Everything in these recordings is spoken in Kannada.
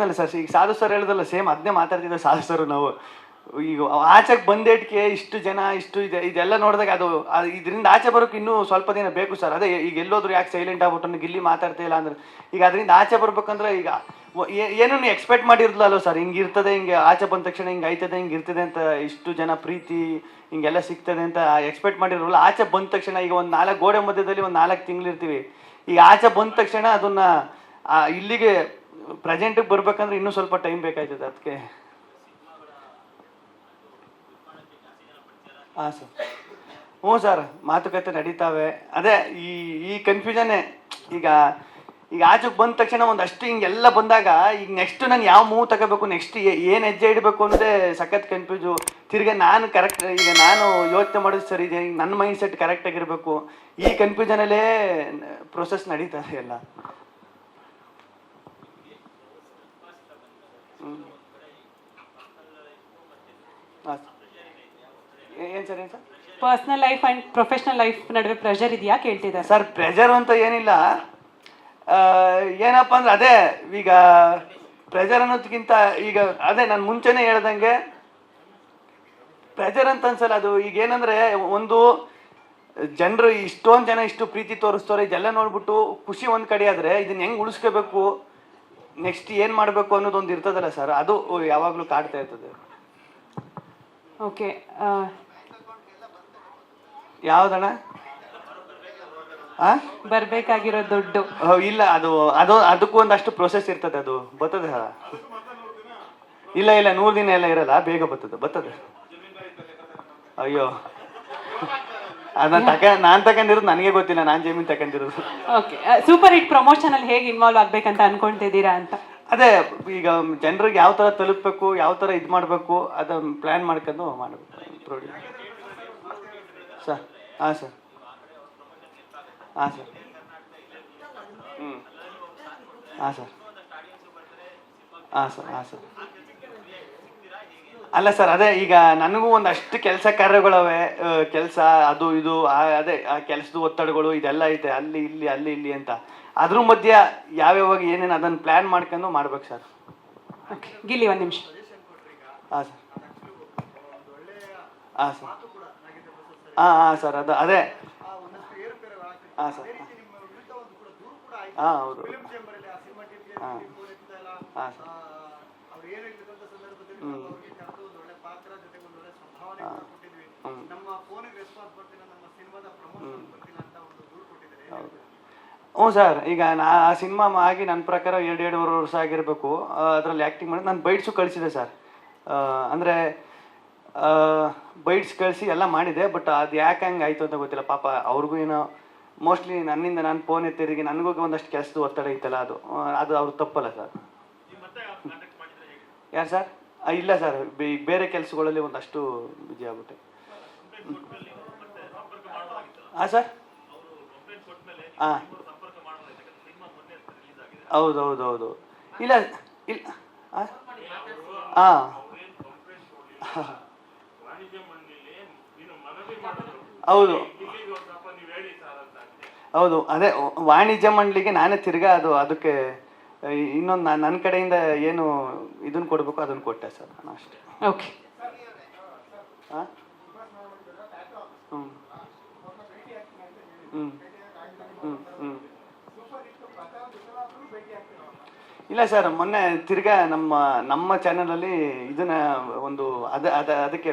ಹೇಳಿದ್ನಲ್ಲ ಸರ್, ಈಗ ಸಾಧು ಸರ್ ಹೇಳಿದಲ್ಲ ಸೇಮ್ ಅದನ್ನೇ ಮಾತಾಡ್ತಿದ್ದೆ ಸಾಧು ಸರ್. ನಾವು ಈಗ ಆಚೆಗೆ ಬಂದೇಟ್ಗೆ ಇಷ್ಟು ಜನ ಇಷ್ಟು ಇದೆ, ಇದೆಲ್ಲ ನೋಡಿದಾಗ ಅದು ಇದರಿಂದ ಆಚೆ ಬರೋಕೆ ಇನ್ನೂ ಸ್ವಲ್ಪ ದಿನ ಬೇಕು ಸರ್. ಅದೇ ಈಗ ಎಲ್ಲೋದ್ರು ಯಾಕೆ ಸೈಲೆಂಟ್ ಆಗ್ಬಿಟ್ಟು ಗಿಲ್ಲಿ ಮಾತಾಡ್ತಾ ಇಲ್ಲ ಅಂದ್ರೆ, ಈಗ ಅದರಿಂದ ಆಚೆ ಬರ್ಬೇಕಂದ್ರೆ ಈಗ ಏನೂ ಎಕ್ಸ್ಪೆಕ್ಟ್ ಮಾಡಿರ್ಲಿಲ್ಲ ಸರ್. ಹಿಂಗೆ ಇರ್ತದೆ, ಹಿಂಗೆ ಆಚೆ ಬಂದ ತಕ್ಷಣ ಹಿಂಗೆ ಆಯ್ತದೆ, ಹಿಂಗೆ ಇರ್ತದೆ ಅಂತ, ಇಷ್ಟು ಜನ ಪ್ರೀತಿ ಹಿಂಗೆಲ್ಲ ಸಿಗ್ತದೆ ಅಂತ ಎಕ್ಸ್ಪೆಕ್ಟ್ ಮಾಡಿರಲ್ಲ. ಆಚೆ ಬಂದ ತಕ್ಷಣ ಈಗ ಒಂದು 4 ಗೋಡೆ ಮಧ್ಯದಲ್ಲಿ ಒಂದು 4 ತಿಂಗಳಿರ್ತೀವಿ. ಈಗ ಆಚೆ ಬಂದ ತಕ್ಷಣ ಅದನ್ನ ಇಲ್ಲಿಗೆ ಪ್ರೆಸೆಂಟಿಗೆ ಬರ್ಬೇಕಂದ್ರೆ ಇನ್ನೂ ಸ್ವಲ್ಪ ಟೈಮ್ ಬೇಕಾಯ್ತದೆ. ಅದಕ್ಕೆ ಹಾಂ ಸರ್, ಹ್ಞೂ ಸರ್, ಮಾತುಕತೆ ನಡೀತಾವೆ. ಅದೇ ಈ ಕನ್ಫ್ಯೂಷನ್ನೇ. ಈಗ ಆಚೆಗೆ ಬಂದ ತಕ್ಷಣ ಒಂದಷ್ಟು ಹಿಂಗೆಲ್ಲ ಬಂದಾಗ ಈಗ ನೆಕ್ಸ್ಟ್ ನಾನು ಯಾವ ಮೂವ್ ತಗೋಬೇಕು, ನೆಕ್ಸ್ಟ್ ಏನು ಹೆಜ್ಜೆ ಇಡಬೇಕು ಅನ್ನೋದೇ ಸಖತ್ ಕನ್ಫ್ಯೂಸು. ತಿರ್ಗಿ ನಾನು ಕರೆಕ್ಟ್, ಈಗ ನಾನು ಯೋಚನೆ ಮಾಡೋದು ಸರಿ ಇದೆ, ಈಗ ನನ್ನ ಮೈಂಡ್ ಸೆಟ್ ಕರೆಕ್ಟಾಗಿರಬೇಕು. ಈ ಕನ್ಫ್ಯೂಷನಲ್ಲೇ ಪ್ರೊಸೆಸ್ ನಡೀತಾರೆ ಎಲ್ಲ. ಏನು ಸರ್, ಏನು sir? Personal life and professional life ನಡುವೆ ಪ್ರೆಷರ್ ಇದೆಯಾ ಕೇಳ್ತಿದ್ದಾರೆ ಸರ್. ಪ್ರೆಷರ್ ಅಂತ ಏನಿಲ್ಲ, ಏನಪ್ಪ ಅಂದ್ರೆ ಅದೇ ಈಗ ಪ್ರೆಷರ್ ಅನ್ನೋದಕ್ಕಿಂತ ಈಗ ಅದೇ ನಾನು ಮುಂಚೆನೇ ಹೇಳ್ದಂಗೆ ಪ್ರೆಷರ್ ಅಂತ ಅನ್ಸಲ್ಲ. ಅದು ಈಗ ಏನಂದರೆ, ಒಂದು ಜನರು ಇಷ್ಟೊಂದು ಜನ ಇಷ್ಟು ಪ್ರೀತಿ ತೋರಿಸ್ತವ್ರೆ, ಇದೆಲ್ಲ ನೋಡ್ಬಿಟ್ಟು ಖುಷಿ ಒಂದು ಕಡೆ ಆದರೆ ಇದನ್ನ ಹೆಂಗೆ ಉಳಿಸ್ಕೋಬೇಕು, ನೆಕ್ಸ್ಟ್ ಏನು ಮಾಡಬೇಕು ಅನ್ನೋದೊಂದು ಇರ್ತದಲ್ಲ ಸರ್, ಅದು ಯಾವಾಗಲೂ ಕಾಡ್ತಾ ಇರ್ತದೆ. ಓಕೆ, ಯಾವುದಣ್ಣ? ಬರ್ಬೇಕಾಗಿರೋ ದುಡ್ಡು ಇಲ್ಲ, ಅದಕ್ಕೂ ಒಂದಷ್ಟು ಪ್ರೊಸೆಸ್ ಇರ್ತದೆ. ಅದು ಬರ್ತದೆ. ಇಲ್ಲ 100 ದಿನ ಎಲ್ಲ ಇರಲ್ಲ, ಬೇಗ ಬರ್ತದೆ. ಅಯ್ಯೋ, ನಾನು ತಗೊಂಡಿರೋದು ನನಗೆ ಗೊತ್ತಿಲ್ಲ, ನಾನು ಜಮೀನು ತಗೊಂಡಿರೋದು. ಓಕೆ, ಸೂಪರ್ ಹಿಟ್ ಪ್ರಮೋಷನ್ ಅಲ್ಲಿ ಹೇಗೆ ಇನ್ವಾಲ್ವ್ ಆಗ್ಬೇಕಂತ ಅನ್ಕೊಂತಿದ್ದೀರಾ ಅಂತ? ಅದೇ ಈಗ ಜನರಿಗೆ ಯಾವ ಥರ ತಲುಪಬೇಕು, ಯಾವ ಥರ ಇದು ಮಾಡಬೇಕು, ಅದನ್ನು ಪ್ಲ್ಯಾನ್ ಮಾಡ್ಕೊಂಡು ಮಾಡಬೇಕು. Produce sir. ಹಾಂ ಸರ್, ಹಾಂ ಸರ್. ಹಾಂ ಸರ್, ಹಾಂ ಸರ್, ಹಾಂ ಸರ್. ಅಲ್ಲ ಸರ್, ಅದೇ ಈಗ ನನಗೂ ಒಂದಷ್ಟು ಕೆಲಸ ಕಾರ್ಯಗಳವೆ, ಕೆಲಸ ಅದು ಇದು, ಅದೇ ಆ ಕೆಲಸದ ಒತ್ತಡಗಳು ಇದೆಲ್ಲ ಐತೆ, ಅಲ್ಲಿ ಇಲ್ಲಿ ಅಂತ. ಅದ್ರ ಮಧ್ಯೆ ಯಾವ್ಯಾವಾಗ ಏನೇನು ಅದನ್ನು ಪ್ಲ್ಯಾನ್ ಮಾಡ್ಕೊಂಡು ಮಾಡ್ಬೇಕು ಸರ್. ಓಕೆ, ಗಿಲ್ಲಿ 1 ನಿಮಿಷ. ಹಾಂ ಸರ್, ಹಾಂ ಸರ್, ಹಾಂ ಸರ್, ಅದೇ ಹಾಂ ಸರ್, ಹಾಂ ಹೌದು, ಹಾಂ ಹಾಂ ಸರ್, ಹ್ಞೂ ಸರ್. ಈಗ ಆ ಸಿನಿಮಾ ಆಗಿ ನನ್ನ ಪ್ರಕಾರ 2.5 ವರ್ಷ ಆಗಿರಬೇಕು. ಅದರಲ್ಲಿ ಆ್ಯಕ್ಟಿಂಗ್ ಮಾಡಿ ನಾನು ಬೈಟ್ಸು ಕಳಿಸಿದೆ ಸರ್. ಅಂದರೆ ಬೈಟ್ಸ್ ಕಳಿಸಿ ಎಲ್ಲ ಮಾಡಿದೆ, ಬಟ್ ಅದು ಯಾಕೆ ಹಂಗೆ ಆಯಿತು ಅಂತ ಗೊತ್ತಿಲ್ಲ. ಪಾಪ ಅವ್ರಿಗೂ ಏನೋ ಮೋಸ್ಟ್ಲಿ ನನ್ನಿಂದ ನಾನು ಫೋನ್ ಎತ್ತಿರಿಗೆ ನನಗೂ ಒಂದಷ್ಟು ಕೆಲಸದ ಒತ್ತಡ ಇತ್ತಲ್ಲ, ಅದು ಅವ್ರು ತಪ್ಪಲ್ಲ ಸರ್. ಯಾರು ಸರ್? ಇಲ್ಲ ಸರ್, ಬೇರೆ ಕೆಲಸಗಳಲ್ಲಿ ಒಂದಷ್ಟು ಬಿಜಿ ಆಗ್ಬಿಟ್ಟೆ. ಹಾಂ ಸರ್, ಹಾಂ ಹೌದು. ಇಲ್ಲ ಹಾಂ ಹೌದು, ಅದೇ ವಾಣಿಜ್ಯ ಮಂಡಳಿಗೆ ನಾನೇ ತಿರ್ಗಾ ಅದಕ್ಕೆ ಇನ್ನೊಂದು ನನ್ನ ಕಡೆಯಿಂದ ಏನು ಇದನ್ನು ಕೊಡಬೇಕು ಅದನ್ನು ಕೊಟ್ಟೆ ಸರ್ ನಾನು ಅಷ್ಟೇ. ಓಕೆ, ಹಾಂ ಇಲ್ಲ ಸರ್, ಮೊನ್ನೆ ತಿರ್ಗಾ ನಮ್ಮ ಚಾನಲಲ್ಲಿ ಇದನ್ನ ಒಂದು ಅದಕ್ಕೆ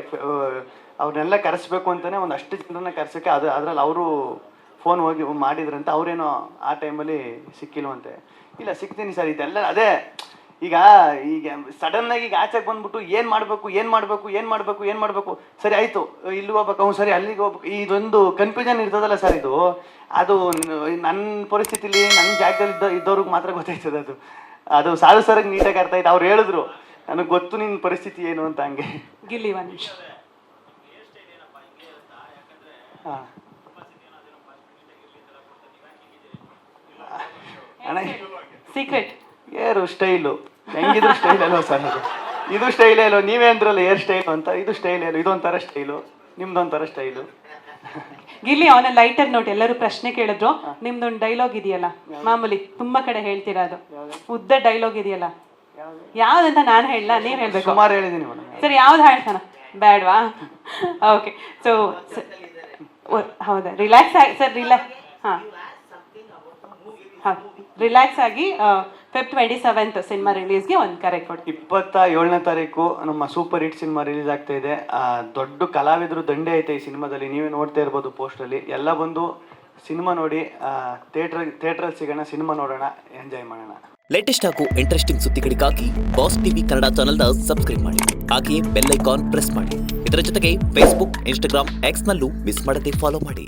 ಅವ್ರನ್ನೆಲ್ಲ ಕರೆಸ್ಬೇಕು ಅಂತಲೇ ಒಂದಷ್ಟು ಜನರನ್ನ ಕರೆಸೋಕ್ಕೆ ಅದರಲ್ಲಿ ಅವರು ಫೋನ್ ಹೋಗಿ ಮಾಡಿದ್ರಂತೆ. ಅವರೇನೋ ಆ ಟೈಮಲ್ಲಿ ಸಿಕ್ಕಿಲ್ವಂತೆ. ಇಲ್ಲ, ಸಿಗ್ತೀನಿ ಸರ್. ಇದೆಲ್ಲ ಅದೇ ಈಗ ಸಡನ್ನಾಗಿ ಈಗ ಆಚೆಗೆ ಬಂದ್ಬಿಟ್ಟು ಏನು ಮಾಡಬೇಕು ಸರಿ ಆಯಿತು, ಇಲ್ಲಿ ಹೋಗ್ಬೇಕು, ಅವ್ನು ಸರಿ ಅಲ್ಲಿಗೆ ಹೋಗ್ಬೇಕು, ಇದೊಂದು ಕನ್ಫ್ಯೂಷನ್ ಇರ್ತದಲ್ಲ ಸರ್. ಅದು ನನ್ನ ಪರಿಸ್ಥಿತಿಲಿ ನನ್ನ ಜಾಗದಲ್ಲಿ ಇದ್ದವ್ರಿಗೆ ಮಾತ್ರ ಗೊತ್ತಾಯ್ತದೆ. ಅದು ಸಾಧು ಸರ್ಗೆ ನೀಟಾಗಿ ಅರ್ಥ ಆಯ್ತು. ಅವ್ರು ಹೇಳಿದ್ರು, ನನಗೆ ಗೊತ್ತು ನಿನ್ನ ಪರಿಸ್ಥಿತಿ ಏನು ಅಂತ. ಹಂಗೆ ಗಿಲ್ಲಿ 1 ನಿಮಿಷ. ಹಾಂ ಅಣ್ಣ, ಸೀಕ್ರೆಟ್ ಏರು ಸ್ಟೈಲು ಹೆಂಗಿದ್ರು ಸ್ಟೈಲ್ ಅಲ್ವ ಸರ್? ಇದು ಸ್ಟೈಲೇ ಅಲ್ವ? ನೀವೇ ಅಂದ್ರಲ್ಲ ಏರ್ ಸ್ಟೈಲು ಅಂತ, ಇದು ಸ್ಟೈಲ್ ಅಲ್ವ? ಇದೊಂಥರ ಸ್ಟೈಲು, ನಿಮ್ದೊಂಥರ ಸ್ಟೈಲು. ಗಿಲ್ಲಿ, ಅವನ ಲೈಟರ್ ನೋಟ್ ಎಲ್ಲರೂ ಪ್ರಶ್ನೆ ಕೇಳಿದ್ರು. ನಿಮ್ದೊಂದು ಡೈಲಾಗ್ ಇದೆಯಲ್ಲ, ಮಾಮೂಲಿ ತುಂಬಾ ಕಡೆ ಹೇಳ್ತೀರಾ, ಅದು ಉದ್ದ ಡೈಲಾಗ್ ಇದೆಯಲ್ಲ, ಯಾವ್ದಂತ ನಾನು ಹೇಳಲ್ಲ, ನೀವ್ ಹೇಳ್ಬೇಕು. ಸುಮಾರು ಹೇಳಿದೀನಿ ಮೇಡಮ್. ಸರಿ, ಯಾವ್ದು ಹೇಳ್ತಾನ? ಬೇಡವಾ? ಓಕೆ. ಸೊ ಹೌದಾ, ರಿಲ್ಯಾಕ್ಸ್ ಆಗಿ ಸರ್, ರಿಲ್ಯಾಕ್ಸ್ ಆಗಿ Feb 27th ಸಿನಿಮಾ ರಿಲೀಸ್ಗೆ ಒಂದು ಕರೆ ಕೊಡಿ. 27ನೇ ತಾರೀಕು ನಮ್ಮ ಸೂಪರ್ ಹಿಟ್ ಸಿನಿಮಾ ರಿಲೀಸ್ ಆಗ್ತಾ ಇದೆ. ದೊಡ್ಡ ಕಲಾವಿದರು ದಂಡೆ ಐತೆ ಈ ಸಿನಿಮಾದಲ್ಲಿ, ನೀವೇ ನೋಡ್ತಾ ಇರ್ಬೋದು ಪೋಸ್ಟಲ್ಲಿ. ಎಲ್ಲ ಬಂದು ಸಿನಿಮಾ ನೋಡಿ, ಥಿಯೇಟ್ರಲ್ಲಿ ಸಿಗೋಣ, ಸಿನಿಮಾ ನೋಡೋಣ, ಎಂಜಾಯ್ ಮಾಡೋಣ. ಲೇಟೆಸ್ಟ್ ಹಾಗೂ ಇಂಟ್ರೆಸ್ಟಿಂಗ್ ಸುದ್ದಿಗಳಿಗಾಗಿ ಬಾಸ್ ಟಿವಿ ಕನ್ನಡ ಚಾನೆಲ್ನ ಸಬ್ಸ್ಕ್ರೈಬ್ ಮಾಡಿ. ಹಾಗೆಯೇ ಬೆಲ್ ಐಕಾನ್ ಪ್ರೆಸ್ ಮಾಡಿ. ಇದರ ಜೊತೆಗೆ ಫೇಸ್ಬುಕ್, ಇನ್ಸ್ಟಾಗ್ರಾಮ್, ಎಕ್ಸ್ನಲ್ಲೂ ಮಿಸ್ ಮಾಡದೆ ಫಾಲೋ ಮಾಡಿ.